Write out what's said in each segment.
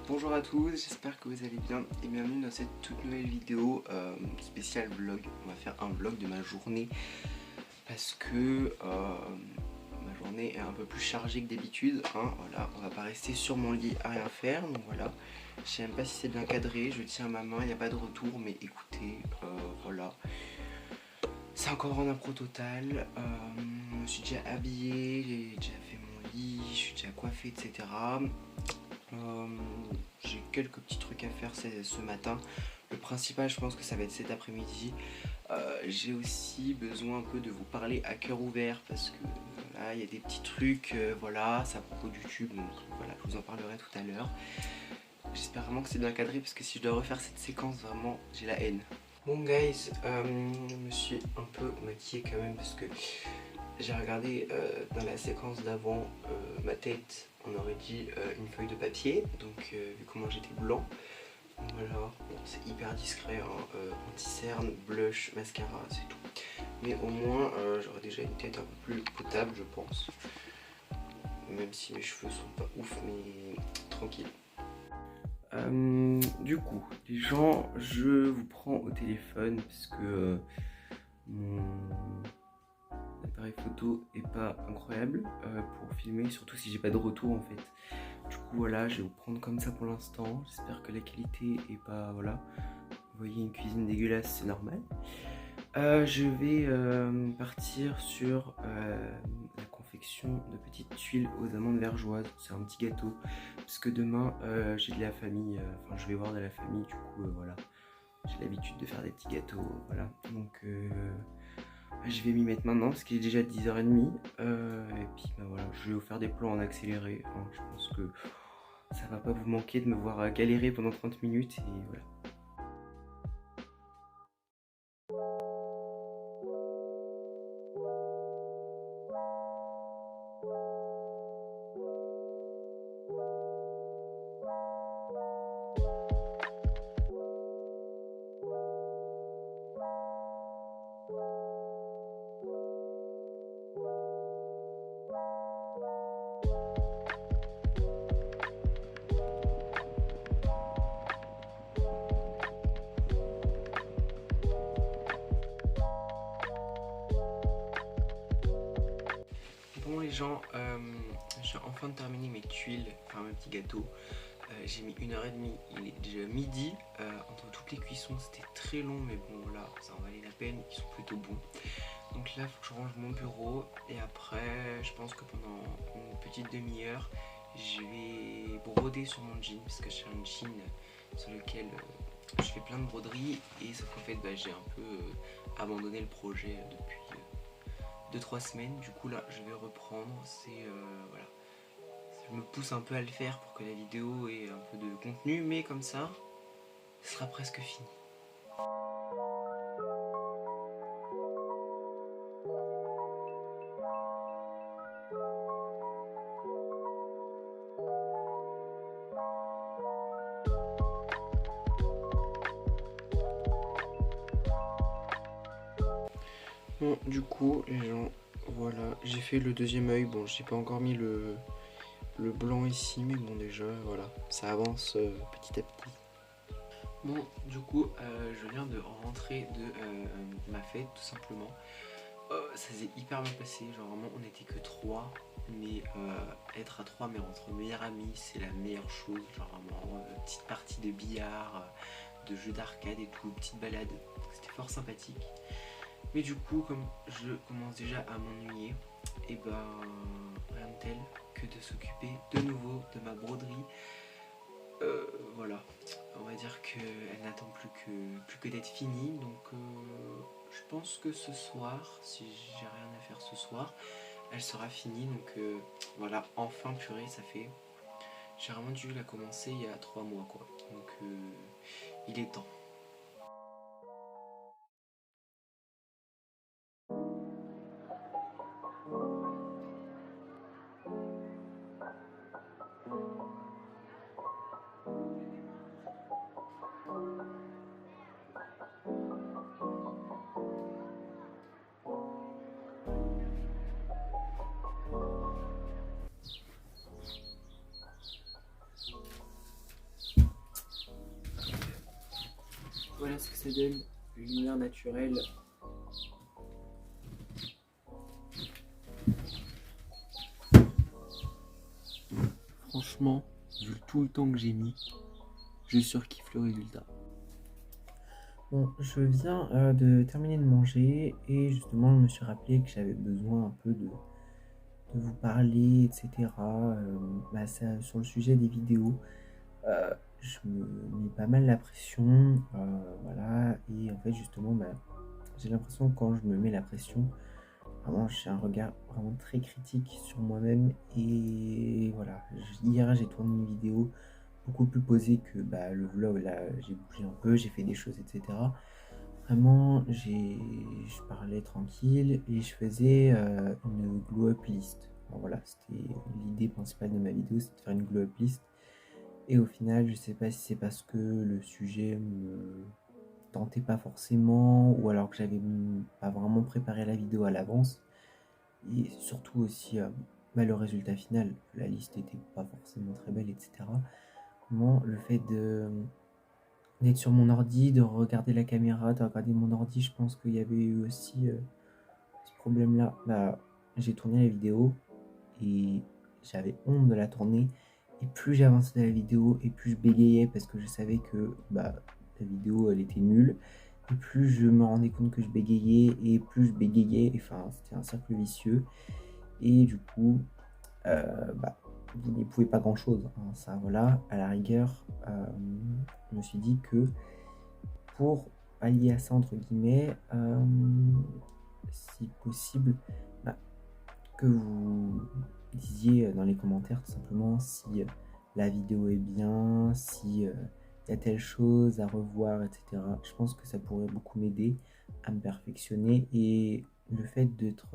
Bonjour à tous, j'espère que vous allez bien et bienvenue dans cette toute nouvelle vidéo spéciale vlog. On va faire un vlog de ma journée parce que ma journée est un peu plus chargée que d'habitude. Voilà, on va pas rester sur mon lit à rien faire, donc voilà. Je sais même pas si c'est bien cadré, je tiens à ma main, il n'y a pas de retour, mais écoutez, voilà. C'est encore en impro total, je me suis déjà habillé, j'ai déjà fait mon lit, je suis déjà coiffé, etc. J'ai quelques petits trucs à faire ce matin. Le principal, je pense que ça va être cet après-midi. J'ai aussi besoin un peu de vous parler à cœur ouvert parce que voilà, il y a des petits trucs, voilà, c'est à propos de YouTube, donc voilà, je vous en parlerai tout à l'heure. J'espère vraiment que c'est bien cadré parce que si je dois refaire cette séquence, vraiment, j'ai la haine. Bon guys, je me suis un peu maquillé quand même parce que j'ai regardé dans la séquence d'avant ma tête, on aurait dit une feuille de papier, donc vu comment j'étais blanc, donc voilà, bon, c'est hyper discret, anti-cerne, blush, mascara, c'est tout. Mais au moins j'aurais déjà une tête un peu plus potable je pense, même si mes cheveux sont pas ouf mais tranquille. Du coup, les gens, je vous prends au téléphone parce que mon l'appareil photo est pas incroyable pour filmer, surtout si j'ai pas de retour en fait. Du coup voilà, je vais vous prendre comme ça pour l'instant. J'espère que la qualité est pas, voilà. Vous voyez une cuisine dégueulasse, c'est normal. Je vais partir sur la confection de petites tuiles aux amandes vergeoises. C'est un petit gâteau parce que demain j'ai de la famille, enfin je vais voir de la famille, du coup voilà. J'ai l'habitude de faire des petits gâteaux, voilà. Donc je vais m'y mettre maintenant parce qu'il est déjà 10h30 et puis bah voilà, je vais vous faire des plans en accéléré, je pense que ça va pas vous manquer de me voir galérer pendant 30 minutes et voilà. Bon les gens, j'ai enfin terminé mes tuiles, enfin mes petits gâteaux. J'ai mis 1h30, il est déjà midi. Entre toutes les cuissons c'était très long mais bon voilà, ça en valait la peine, ils sont plutôt bons. Donc là il faut que je range mon bureau et après je pense que pendant une petite demi-heure je vais broder sur mon jean parce que j'ai un jean sur lequel je fais plein de broderies et sauf qu'en fait j'ai un peu abandonné le projet depuis 2-3 semaines. Du coup là je vais reprendre, c'est voilà, je me pousse un peu à le faire pour que la vidéo ait un peu de contenu, mais comme ça ce sera presque fini. Bon du coup les gens, voilà, j'ai fait le deuxième œil. Bon j'ai pas encore mis le blanc ici mais bon déjà voilà, ça avance petit à petit. Bon du coup je viens de rentrer de ma fête tout simplement. Ça s'est hyper bien passé, genre vraiment on n'était que 3, mais être à 3 mais entre meilleurs amis c'est la meilleure chose, genre vraiment petite partie de billard, de jeux d'arcade et tout, petite balade, c'était fort sympathique. Mais du coup comme je commence déjà à m'ennuyer, et ben rien de tel que de s'occuper de nouveau de ma broderie. Voilà, on va dire qu'elle n'attend plus que d'être finie, donc je pense que ce soir, si j'ai rien à faire ce soir, elle sera finie, donc voilà, enfin purée, ça fait, j'ai vraiment dû la commencer il y a 3 mois quoi, donc il est temps. ce que ça donne, une lumière naturelle. Franchement, vu tout le temps que j'ai mis, je surkiffe le résultat. Bon, je viens de terminer de manger et justement je me suis rappelé que j'avais besoin un peu de vous parler, etc. Sur le sujet des vidéos, je me mets pas mal la pression, voilà, et en fait justement j'ai l'impression que quand je me mets la pression, vraiment j'ai un regard vraiment très critique sur moi-même et voilà, hier j'ai tourné une vidéo beaucoup plus posée que le vlog, là j'ai bougé un peu, j'ai fait des choses, etc. Vraiment, je parlais tranquille et je faisais une glow-up list. Alors voilà, c'était l'idée principale de ma vidéo, c'était de faire une glow-up list. Et au final, je sais pas si c'est parce que le sujet me tentait pas forcément ou alors que j'avais pas vraiment préparé la vidéo à l'avance. Et surtout aussi le résultat final, la liste était pas forcément très belle, etc. Vraiment, le fait d'être sur mon ordi, de regarder la caméra, de regarder mon ordi, je pense qu'il y avait eu aussi ce problème-là. J'ai tourné la vidéo et j'avais honte de la tourner. Et plus j'avançais dans la vidéo et plus je bégayais parce que je savais que la vidéo elle était nulle. Et plus je me rendais compte que je bégayais et plus je bégayais. Enfin, c'était un cercle vicieux. Et du coup, vous n'y pouvez pas grand chose, hein, ça voilà, à la rigueur, je me suis dit que pour allier à ça, entre guillemets, si possible, que vous disiez dans les commentaires tout simplement si la vidéo est bien, si il y a telle chose à revoir, etc. Je pense que ça pourrait beaucoup m'aider à me perfectionner et le fait d'être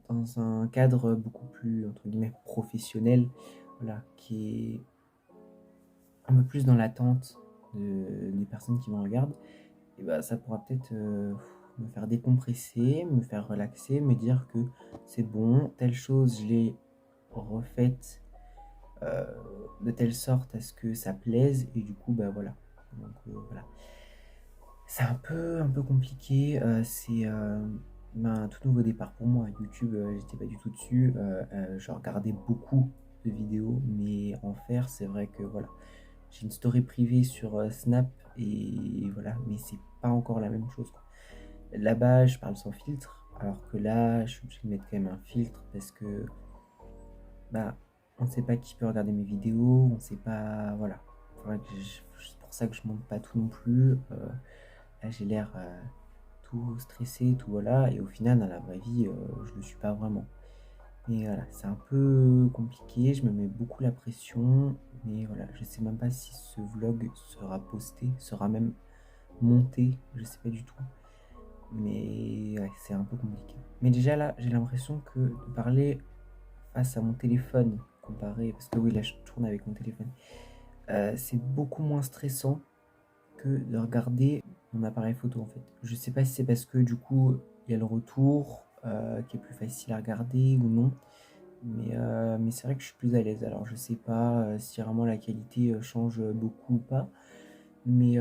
dans un cadre beaucoup plus, entre guillemets, professionnel, voilà, qui est un peu plus dans l'attente des personnes qui me regardent, et ça pourra peut-être me faire décompresser, me faire relaxer, me dire que c'est bon, telle chose, je l'ai refaite de telle sorte à ce que ça plaise, et du coup, voilà. Donc, voilà. C'est un peu compliqué, c'est un tout nouveau départ pour moi. YouTube, j'étais pas du tout dessus, je regardais beaucoup de vidéos, mais en faire, c'est vrai que voilà. J'ai une story privée sur Snap et voilà, mais c'est pas encore la même chose, quoi. Là-bas, je parle sans filtre, alors que là, je suis obligé de mettre quand même un filtre parce que on ne sait pas qui peut regarder mes vidéos, on sait pas, voilà. C'est pour ça que je monte pas tout non plus. Là, j'ai l'air tout stressé, tout voilà, et au final, dans la vraie vie, je le suis pas vraiment. Mais voilà, c'est un peu compliqué, je me mets beaucoup la pression, mais voilà, je sais même pas si ce vlog sera posté, sera même monté, je sais pas du tout. Mais ouais, c'est un peu compliqué. Mais déjà là, j'ai l'impression que de parler face à mon téléphone, comparé, parce que oui, là je tourne avec mon téléphone, c'est beaucoup moins stressant que de regarder mon appareil photo en fait. Je sais pas si c'est parce que du coup, il y a le retour qui est plus facile à regarder ou non. Mais c'est vrai que je suis plus à l'aise. Alors je sais pas si vraiment la qualité change beaucoup ou pas. Mais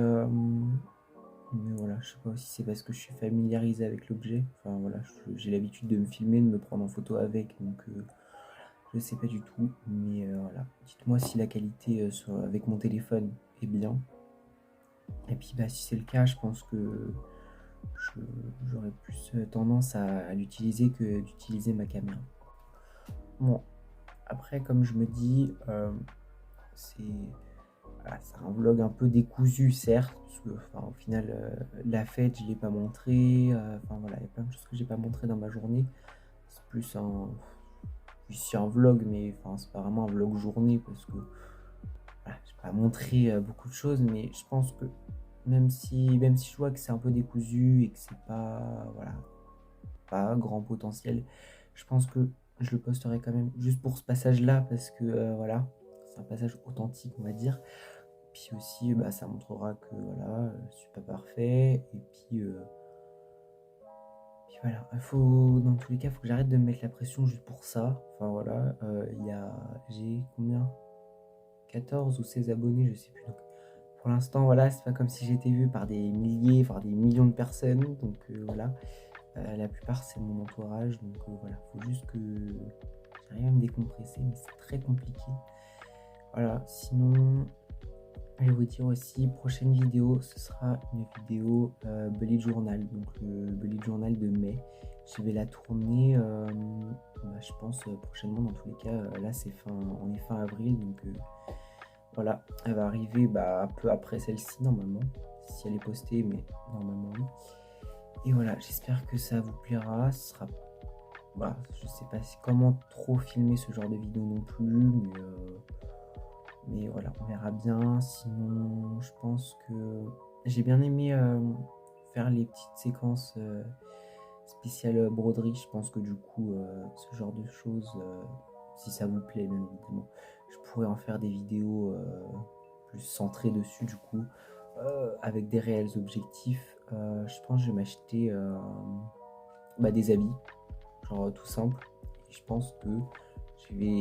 voilà, je sais pas si c'est parce que je suis familiarisé avec l'objet. Enfin voilà, j'ai l'habitude de me filmer, de me prendre en photo avec. Donc je sais pas du tout. Mais voilà, dites-moi si la qualité avec mon téléphone est bien. Et puis si c'est le cas, je pense que j'aurais plus tendance à l'utiliser que d'utiliser ma caméra. Bon, après, comme je me dis, c'est c'est un vlog un peu décousu, certes, parce que au final, la fête, je ne l'ai pas montré. Enfin voilà, il y a plein de choses que j'ai pas montré dans ma journée. C'est plus un vlog, mais c'est pas vraiment un vlog journée parce que j'ai pas montré beaucoup de choses, mais je pense que même si je vois que c'est un peu décousu et que c'est pas grand potentiel, je pense que je le posterai quand même juste pour ce passage-là parce que voilà, c'est un passage authentique, on va dire. Puis aussi, ça montrera que voilà, je suis pas parfait. Et puis voilà, dans tous les cas, il faut que j'arrête de me mettre la pression juste pour ça. Enfin voilà, j'ai combien 14 ou 16 abonnés, je sais plus. Donc, Pour l'instant, voilà, c'est pas comme si j'étais vu par des milliers, voire des millions de personnes. Donc voilà, la plupart c'est mon entourage. Donc voilà, faut juste que j'arrive à me décompresser, mais c'est très compliqué. Voilà, sinon, je vais vous dire aussi, prochaine vidéo, ce sera une vidéo bullet journal, donc le bullet journal de mai. Je vais la tourner, je pense, prochainement. Dans tous les cas, là on est fin avril, donc voilà, elle va arriver un peu après celle-ci normalement, si elle est postée, mais normalement oui. Et voilà, j'espère que ça vous plaira. Ce sera, je sais pas comment trop filmer ce genre de vidéo non plus, mais voilà, on verra bien. Sinon, je pense que j'ai bien aimé faire les petites séquences spéciales broderie. Je pense que du coup, ce genre de choses, si ça vous plaît, bien évidemment, je pourrais en faire des vidéos plus centrées dessus, du coup, avec des réels objectifs. Je pense que je vais m'acheter des habits, genre tout simple. Et je pense que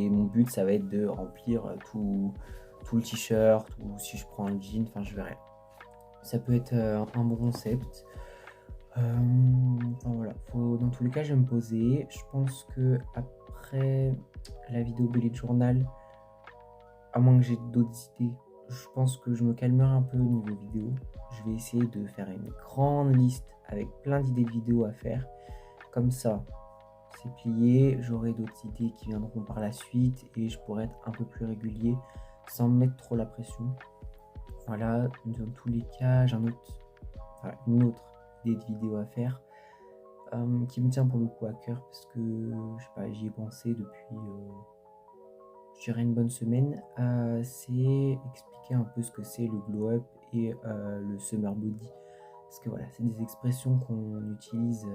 mon but, ça va être de remplir tout le t-shirt, ou si je prends un jean, enfin je verrai. Ça peut être un bon concept. Voilà, dans tous les cas, je vais me poser. Je pense que après la vidéo bullet journal, à moins que j'ai d'autres idées, je pense que je me calmerai un peu au niveau vidéo. Je vais essayer de faire une grande liste avec plein d'idées de vidéos à faire. Comme ça, c'est plié, j'aurai d'autres idées qui viendront par la suite et je pourrai être un peu plus régulier sans me mettre trop la pression. Voilà, dans tous les cas, j'ai une autre idée de vidéo à faire qui me tient pour le coup à cœur parce que je sais pas, j'y ai pensé depuis je dirais une bonne semaine. C'est expliquer un peu ce que c'est le glow up et le summer body. Parce que voilà, c'est des expressions qu'on utilise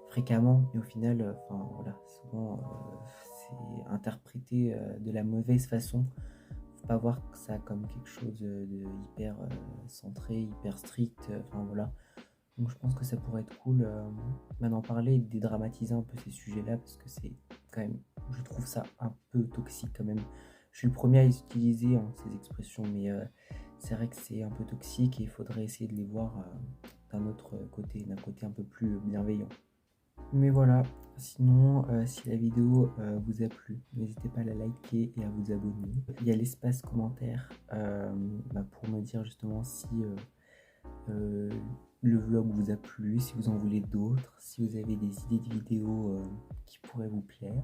fréquemment, mais au final, souvent c'est interprété de la mauvaise façon. Faut pas voir ça comme quelque chose de hyper centré, hyper strict. Voilà. Donc je pense que ça pourrait être cool d'en parler et de dédramatiser un peu ces sujets-là parce que c'est quand même, je trouve ça un peu toxique quand même. Je suis le premier à les utiliser, ces expressions, mais c'est vrai que c'est un peu toxique et il faudrait essayer de les voir d'un autre côté, d'un côté un peu plus bienveillant. Mais voilà, sinon si la vidéo vous a plu, n'hésitez pas à la liker et à vous abonner. Il y a l'espace commentaire pour me dire justement si le vlog vous a plu, si vous en voulez d'autres, si vous avez des idées de vidéos qui pourraient vous plaire.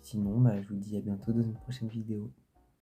Sinon, je vous dis à bientôt dans une prochaine vidéo.